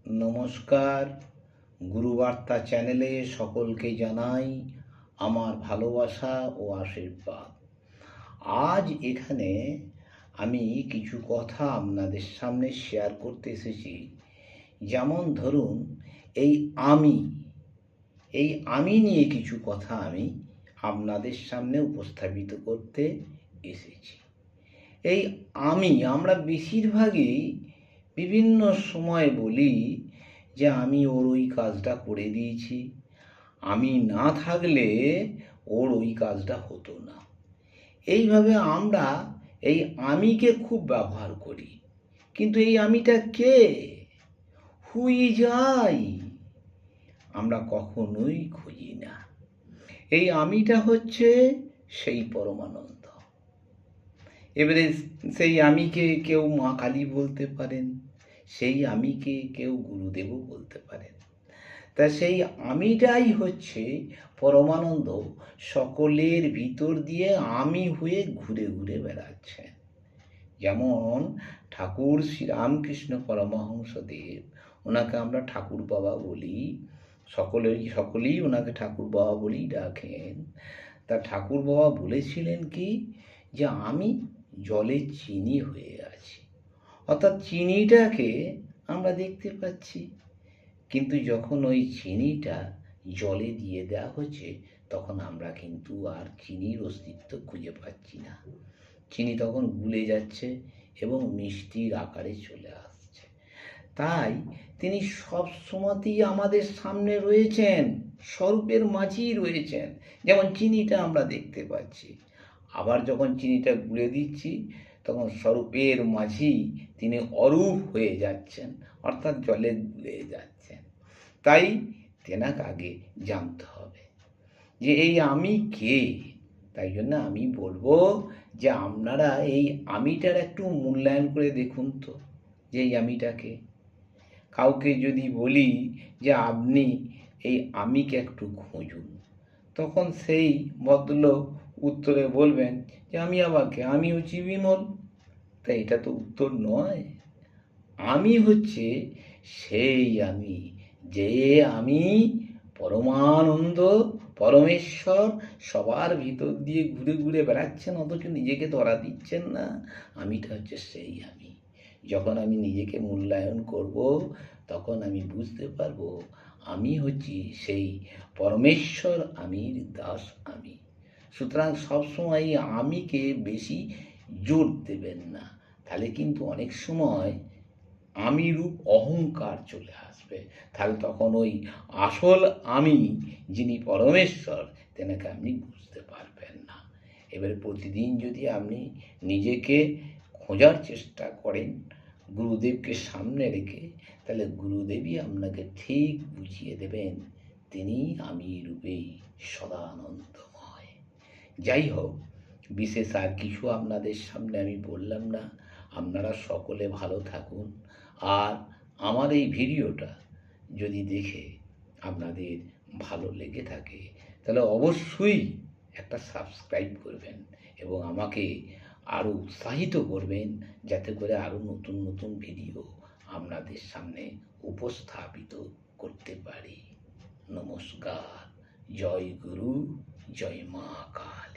নমস্কার। গুরুবার্তা চ্যানেলে সকলকে জানাই আমার ভালোবাসা ও আশীর্বাদ। আজ এখানে আমি কিছু কথা আপনাদের সামনে শেয়ার করতে এসেছি। যেমন ধরুন, এই আমি নিয়ে কিছু কথা আমি আপনাদের সামনে উপস্থাপিত করতে এসেছি। এই আমরা বেশিরভাগই বিভিন্ন সময় বলি যে আমি ওর ওই কাজটা করে দিয়েছি, আমি না থাকলে ওর ওই কাজটা হতো না। এইভাবে আমরা এই আমিকে খুব ব্যবহার করি, কিন্তু এই আমিটা কে, হুই যাই, আমরা কখনোই খুঁজি না। এই আমিটা হচ্ছে সেই পরমানন্দ। এবারে সেই আমিকে কেউ মা কালী বলতে পারেন, সেই আমিকে কেউ গুরুদেবও বলতে পারেন। তা সেই আমিটাই হচ্ছে পরমানন্দ, সকলের ভিতর দিয়ে আমি হয়ে ঘুরে ঘুরে বেড়াচ্ছেন। যেমন ঠাকুর শ্রীরামকৃষ্ণ পরমহংসদেব, ওনাকে আমরা ঠাকুর বাবা বলি, সকলেই ওনাকে ঠাকুর বাবা বলেই ডাকেন। তা ঠাকুর বাবা বলেছিলেন কি, যে আমি জলে চিনি হয়ে আছি। অর্থাৎ চিনিটাকে আমরা দেখতে পাচ্ছি, কিন্তু যখন ওই চিনিটা জলে দিয়ে দেওয়া হচ্ছে, তখন আমরা কিন্তু আর চিনির অস্তিত্ব খুঁজে পাচ্ছি না। চিনি তখন গুলে যাচ্ছে এবং মিষ্টির আকারে চলে আসছে। তাই তিনি সব সময়তেই আমাদের সামনে রয়েছেন, স্বরূপের মাঝেই রয়েছেন। যেমন চিনিটা আমরা দেখতে পাচ্ছি, আবার যখন চিনিটা গুলে দিচ্ছি, তখন স্বরূপের মাঝেই তিনি অরূপ হয়ে যাচ্ছেন, অর্থাৎ জলে গুলে যাচ্ছেন। তাই তেনাকে আগে জানতে হবে যে এই আমি কে। তাই জন্য আমি বলবো যে আপনারা এই আমিটার একটু মূল্যায়ন করে দেখুন তো, যে এই আমিটাকে। কাউকে যদি বলি যে আপনি এই আমিকে একটু খুঁজুন, তখন সেই ভদ্রলোক উত্তরে বলবেন যে আমি আবার কে, আমি হচ্ছি বিমল। তাই এটা তো উত্তর নয়। আমি হচ্ছে সেই আমি, যে আমি পরমানন্দ, পরমেশ্বর, সবার ভিতর দিয়ে ঘুরে ঘুরে বেড়াচ্ছেন, অথচ নিজেকে ধরা দিচ্ছেন না। আমিটা হচ্ছে সেই আমি। যখন আমি নিজেকে মূল্যায়ন করব, তখন আমি বুঝতে পারবো আমি হচ্ছি সেই পরমেশ্বর আমির দাস আমি। সুতরাং সবসময় আমিকে বেশি জোর দেবেন না, তাহলে কিন্তু অনেক সময় আমি রূপ অহংকার চলে আসবে। তাহলে তখন ওই আসল আমি, যিনি পরমেশ্বর, তেনাকে আপনি বুঝতে পারবেন না। এবারে প্রতিদিন যদি আপনি নিজেকে খোঁজার চেষ্টা করেন গুরুদেবকে সামনে রেখে, তাহলে গুরুদেবই আপনাকে ঠিক বুঝিয়ে দেবেন তিনি আমি রূপেই সদানন্দময়। যাই হোক, বিশেষ আর কিছু আপনাদের সামনে আমি বললাম না। আপনারা সকলে ভালো থাকুন। আর আমার এই ভিডিওটা যদি দেখে আপনাদের ভালো লেগে থাকে, তাহলে অবশ্যই একটা সাবস্ক্রাইব করবেন এবং আমাকে আরও উৎসাহিত করবেন, যাতে করে আরও নতুন নতুন ভিডিও আপনাদের সামনে উপস্থাপিত করতে পারি। নমস্কার। জয় গুরু, জয় মা কালী।